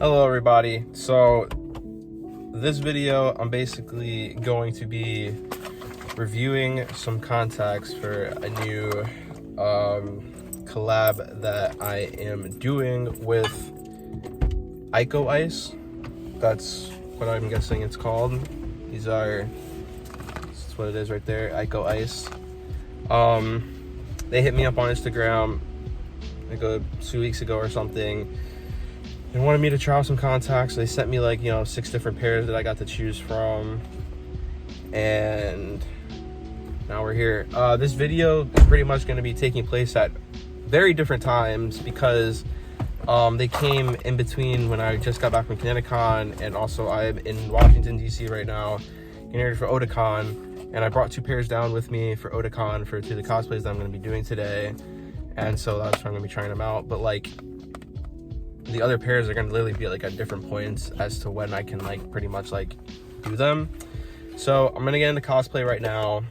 Hello everybody. So this video I'm basically going to be reviewing some contacts for a new collab that I am doing with Icoice. That's what I'm guessing it's called. That's what it is right there, Icoice. They hit me up on Instagram like 2 weeks ago or something. They wanted me to try out some contacts. They sent me like, 6 different pairs that I got to choose from. And now we're here. This video is pretty much going to be taking place at very different times because they came in between when I just got back from ConnectiCon, and also I'm in Washington, D.C. right now, getting ready for Otakon. And I brought 2 pairs down with me for Otakon for 2 of the cosplays that I'm going to be doing today. And so that's why I'm going to be trying them out. But like, the other pairs are going to literally be like at different points as to when I can like pretty much like do them. So I'm going to get into cosplay right now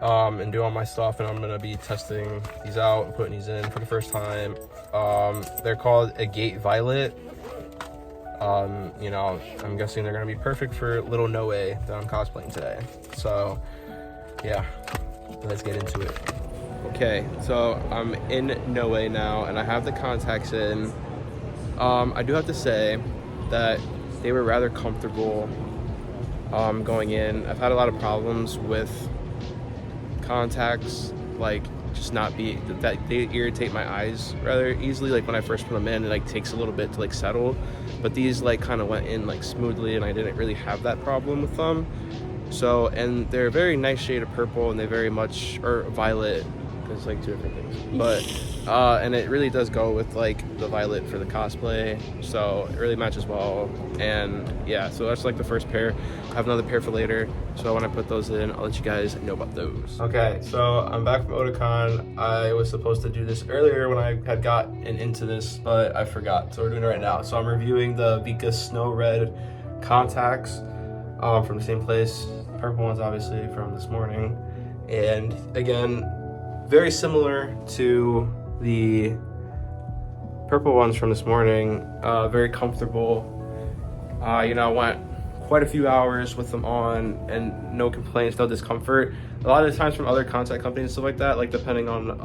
and do all my stuff, and I'm going to be testing these out and putting these in for the first time. They're called Agate Violet. I'm guessing they're going to be perfect for little Noe that I'm cosplaying today. So yeah, let's get into it. Okay, so I'm in Noe now and I have the contacts in. I do have to say that they were rather comfortable going in. I've had a lot of problems with contacts, like just not be that they irritate my eyes rather easily. Like when I first put them in, it like takes a little bit to like settle, but these like kind of went in like smoothly and I didn't really have that problem with them. So, and they're a very nice shade of purple, and they very much, or violet, it's like 2 different things, but and it really does go with like the violet for the cosplay, so it really matches well. And yeah, so that's like the first pair. I have another pair for later, so when I put those in, I'll let you guys know about those. Okay, so I'm back from Otakon. I was supposed to do this earlier when I had gotten into this, but I forgot, so we're doing it right now. So I'm reviewing the Vika Snow Red contacts from the same place. Purple ones obviously from this morning, and again, very similar to the purple ones from this morning. Very comfortable. I went quite a few hours with them on and no complaints, no discomfort. A lot of the times from other contact companies and stuff like that, like depending on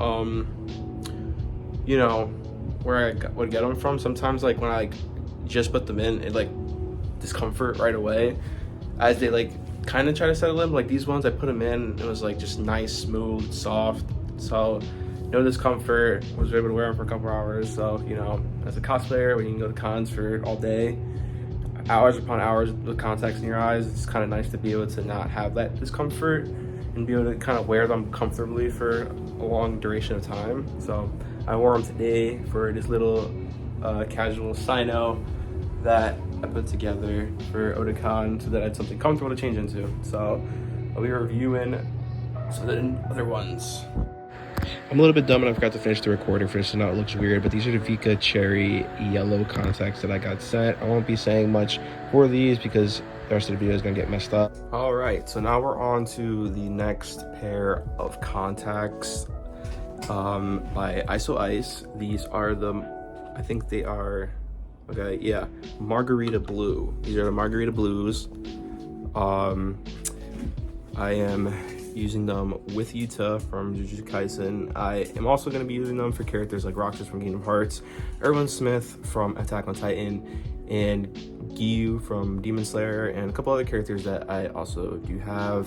where I would get them from, sometimes like when I like just put them in, it like discomfort right away as they like kind of try to settle in. Like these ones, I put them in, it was like just nice, smooth, soft. So no discomfort, was able to wear them for a couple hours. So as a cosplayer, when you can go to cons for all day, hours upon hours with contacts in your eyes, it's kind of nice to be able to not have that discomfort and be able to kind of wear them comfortably for a long duration of time. So I wore them today for this little casual sino that I put together for Otakon so that I had something comfortable to change into. So I'll be reviewing some of the other ones. I'm a little bit dumb and I forgot to finish the recording for this, so now it looks weird, but these are the Vika Cherry Yellow contacts that I got sent. I won't be saying much for these because the rest of the video is going to get messed up. All right, so now we're on to the next pair of contacts by Icoice. These are I think they are, okay, yeah, Margarita Blue. These are the Margarita Blues. I am using them with Yuta from Jujutsu Kaisen. I am also going to be using them for characters like Roxas from Kingdom Hearts, Erwin Smith from Attack on Titan, and Giyu from Demon Slayer, and a couple other characters that I also do have.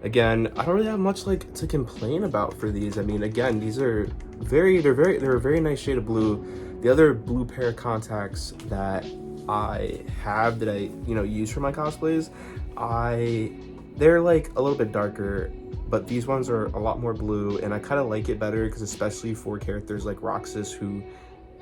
Again, I don't really have much like to complain about for these. I mean, again, these are they're a very nice shade of blue. The other blue pair of contacts that I have that I use for my cosplays, they're like a little bit darker, but these ones are a lot more blue, and I kind of like it better because especially for characters like Roxas who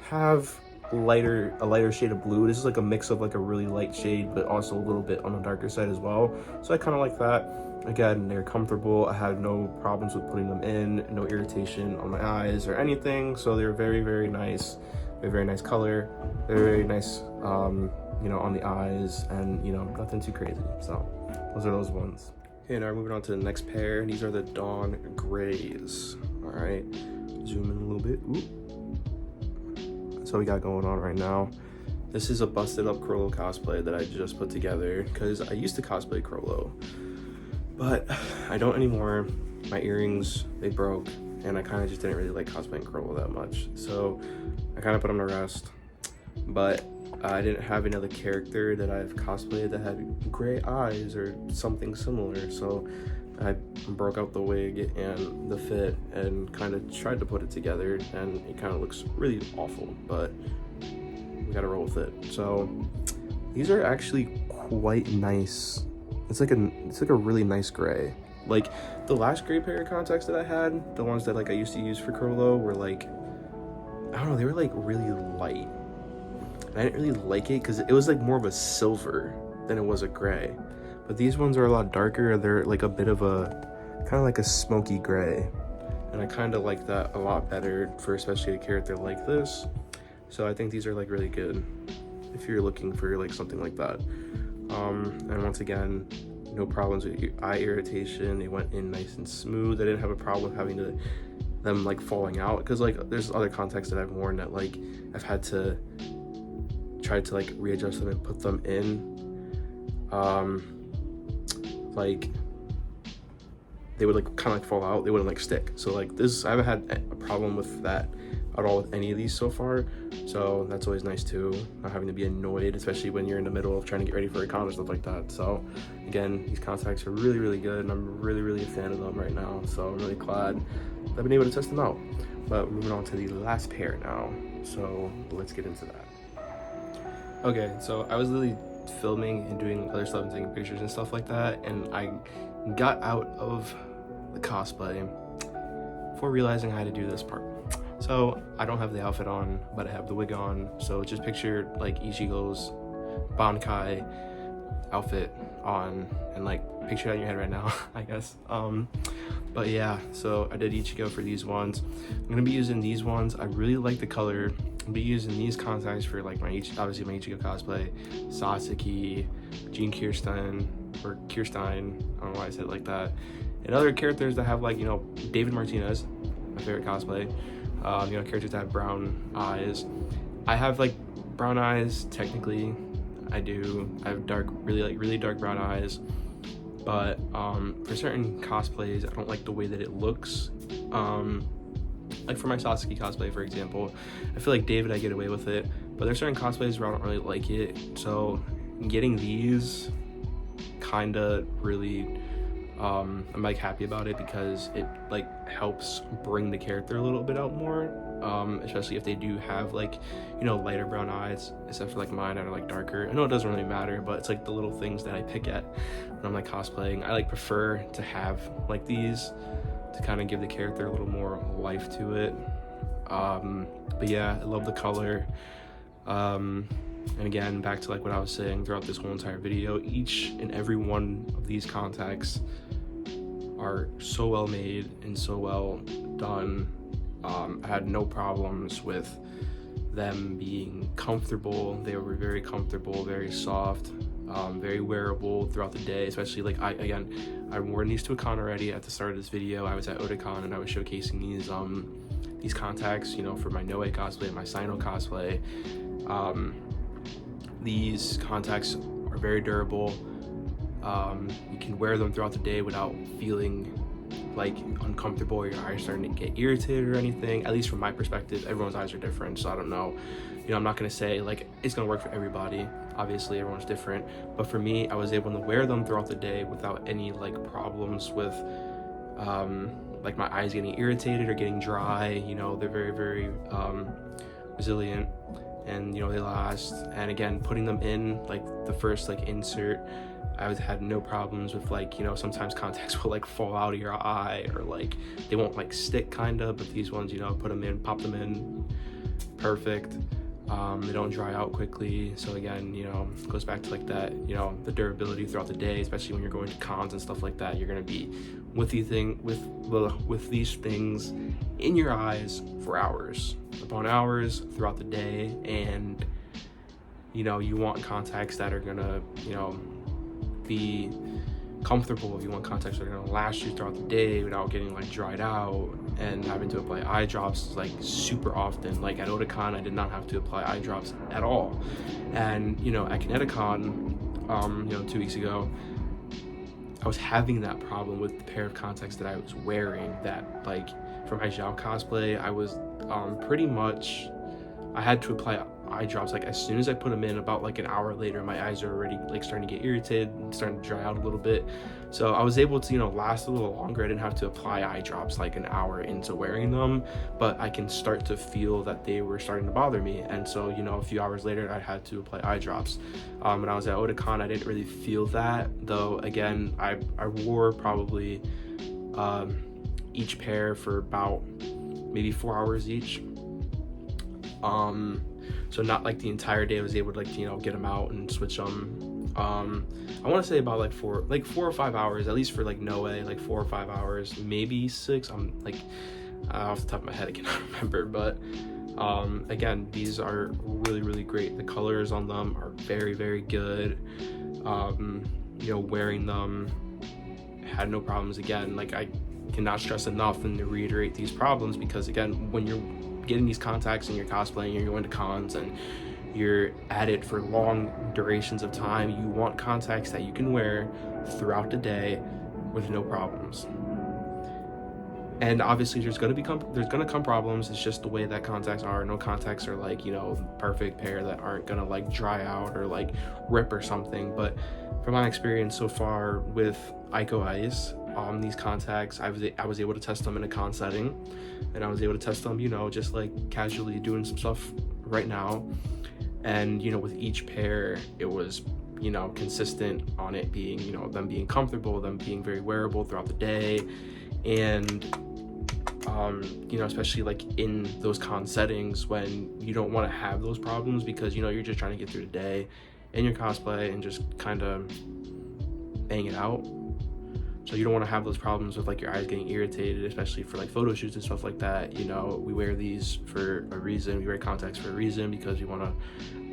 have a lighter shade of blue. This is like a mix of like a really light shade but also a little bit on the darker side as well, so I kind of like that. Again, they're comfortable. I had no problems with putting them in, no irritation on my eyes or anything, so they're very, very nice. They're very nice color. They're very nice on the eyes, and nothing too crazy. So those are those ones. Okay, now we're moving on to the next pair. These are the Dawn Grays. All right, zoom in a little bit. Ooh. So we got going on right now. This is a busted up Crollo cosplay that I just put together because I used to cosplay Crollo, but I don't anymore. My earrings, they broke, and I kind of just didn't really like cosplaying Crollo that much. So I kind of put them to rest, but I didn't have another character that I've cosplayed that had gray eyes or something similar. So I broke out the wig and the fit and kind of tried to put it together, and it kind of looks really awful, but we gotta roll with it. So these are actually quite nice. It's like a really nice gray. Like the last gray pair of contacts that I had, the ones that like I used to use for Crollo, were like, I don't know, they were like really light. And I didn't really like it because it was like more of a silver than it was a gray. But these ones are a lot darker. They're like a bit of a kind of like a smoky gray, and I kind of like that a lot better for especially a character like this. So I think these are like really good if you're looking for like something like that. And once again, no problems with eye irritation. They went in nice and smooth. I didn't have a problem having them like falling out, because like there's other contacts that I've worn that like I've had to try to like readjust them and put them in. Like they would like kind of like fall out. They wouldn't like stick. So like this, I haven't had a problem with that at all with any of these so far. So that's always nice too, not having to be annoyed, especially when you're in the middle of trying to get ready for a con or stuff like that. So again, these contacts are really, really good, and I'm really, really a fan of them right now. So I'm really glad I've been able to test them out. But moving on to the last pair now. So let's get into that. Okay, so I was literally filming and doing other stuff and taking pictures and stuff like that, and I got out of the cosplay before realizing I had to do this part. So I don't have the outfit on, but I have the wig on. So just picture like Ichigo's Bankai outfit on, and like picture that in your head right now, I guess. But yeah, so I did Ichigo for these ones. I'm gonna be using these ones. I really like the color. I'll be using these contacts for like obviously my Ichigo cosplay, Sasaki, Jean Kirstein, or Kirstein, I don't know why I said it like that, and other characters that have like, you know, David Martinez, my favorite cosplay, you know, characters that have brown eyes. I have like brown eyes, technically. I have really dark brown eyes, but for certain cosplays I don't like the way that it looks. Like for my Sasaki cosplay, for example, I feel like David, I get away with it, but there's certain cosplays where I don't really like it. So getting these kind of really, I'm like happy about it, because it like helps bring the character a little bit out more, especially if they do have like, you know, lighter brown eyes, except for like mine that are like darker. I know it doesn't really matter, but it's like the little things that I pick at when I'm like cosplaying. I like prefer to have like these to kind of give the character a little more life to it. But yeah, I love the color. And again, back to like what I was saying throughout this whole entire video, each and every one of these contacts are so well made and so well done. I had no problems with them being comfortable. They were very comfortable, very soft, very wearable throughout the day, especially like I've worn these to a con already. At the start of this video, I was at Otakon and I was showcasing these contacts, you know, for my Noe cosplay and my Sino cosplay. These contacts are very durable. You can wear them throughout the day without feeling like uncomfortable or your eyes starting to get irritated or anything. At least from my perspective, everyone's eyes are different, so I don't know. You know, I'm not gonna say like it's gonna work for everybody. Obviously, everyone's different. But for me, I was able to wear them throughout the day without any like problems with like my eyes getting irritated or getting dry. You know, they're very, very resilient, and you know, they last. And again, putting them in like the first like insert, I had no problems with like, you know, sometimes contacts will like fall out of your eye, or like they won't like stick kinda, but these ones, you know, put them in, pop them in, perfect. They don't dry out quickly. So again, you know, it goes back to like that, you know, the durability throughout the day, especially when you're going to cons and stuff like that. You're gonna be with these things in your eyes for hours upon hours throughout the day, and you know, you want contacts that are gonna, you know, be comfortable, if you want contacts that are gonna last you throughout the day without getting like dried out and having to apply eye drops like super often. Like at Otakon, I did not have to apply eye drops at all. And you know, at Kineticon, you know, 2 weeks ago, I was having that problem with the pair of contacts that I was wearing, that like for my Zhao cosplay, I was pretty much, I had to apply eye drops like as soon as I put them in. About like an hour later, my eyes are already like starting to get irritated and starting to dry out a little bit. So I was able to, you know, last a little longer. I didn't have to apply eye drops like an hour into wearing them, but I can start to feel that they were starting to bother me. And so, you know, a few hours later, I had to apply eye drops. When I was at Otakon, I didn't really feel that, though. Again, I wore probably each pair for about maybe 4 hours each. So not like the entire day I was able to like, you know, get them out and switch them. I want to say about like 4 or 5 hours, at least for like Noe, like 4 or 5 hours, maybe 6. I'm like off the top of my head, I cannot remember, but again, these are really, really great. The colors on them are very, very good. You know, wearing them, had no problems. Again, like I cannot stress enough and reiterate these problems, because again, when you're getting these contacts and you're cosplaying, you're going to cons and you're at it for long durations of time, you want contacts that you can wear throughout the day with no problems. And obviously there's gonna come problems. It's just the way that contacts are. No contacts are like, you know, perfect pair that aren't gonna like dry out or like rip or something. But from my experience so far with Icoice, these contacts, I was able to test them in a con setting, and I was able to test them, you know, just like casually doing some stuff right now. And you know, with each pair, it was, you know, consistent on it being, you know, them being comfortable, them being very wearable throughout the day. And you know, especially like in those con settings when you don't want to have those problems, because you know, you're just trying to get through the day in your cosplay and just kind of bang it out. So you don't want to have those problems with like your eyes getting irritated, especially for like photo shoots and stuff like that. You know, we wear these for a reason. We wear contacts for a reason, because we want to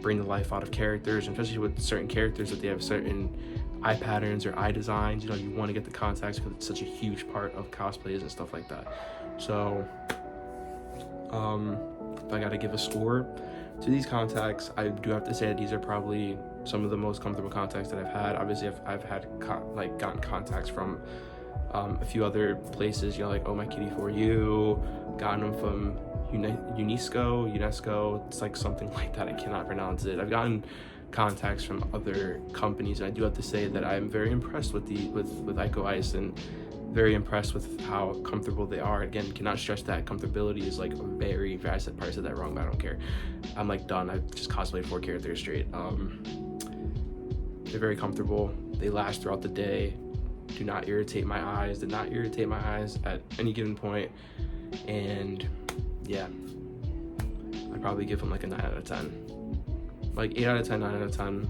bring the life out of characters, and especially with certain characters that they have certain eye patterns or eye designs. You know, you want to get the contacts because it's such a huge part of cosplays and stuff like that. So if I got to give a score to these contacts, I do have to say that these are probably some of the most comfortable contacts that I've had. Obviously, I've had gotten contacts from a few other places, you know, like Oh My Kitty For You, gotten them from UNESCO, it's like something like that, I cannot pronounce it. I've gotten contacts from other companies, and I do have to say that I'm very impressed with Icoice, and very impressed with how comfortable they are. Again, cannot stress that comfortability is like a very, I probably said that wrong, but I don't care. I'm like done. I've just cosplayed 4 characters straight. They're very comfortable. They last throughout the day. Do not irritate my eyes. Did not irritate my eyes at any given point. And yeah, I'd probably give them like a 9 out of 10. Like 8 out of 10, 9 out of 10.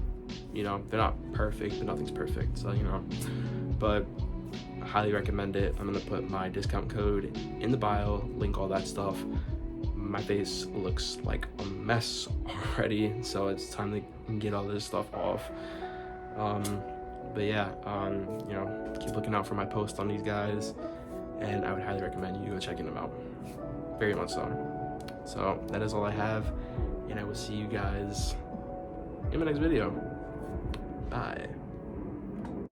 You know, they're not perfect, but nothing's perfect. So, you know, but I highly recommend it. I'm gonna put my discount code in the bio, link all that stuff. My face looks like a mess already, so it's time to get all this stuff off. But yeah, you know, keep looking out for my post on these guys, and I would highly recommend you go checking them out. Very much so. So that is all I have, and I will see you guys in my next video. Bye.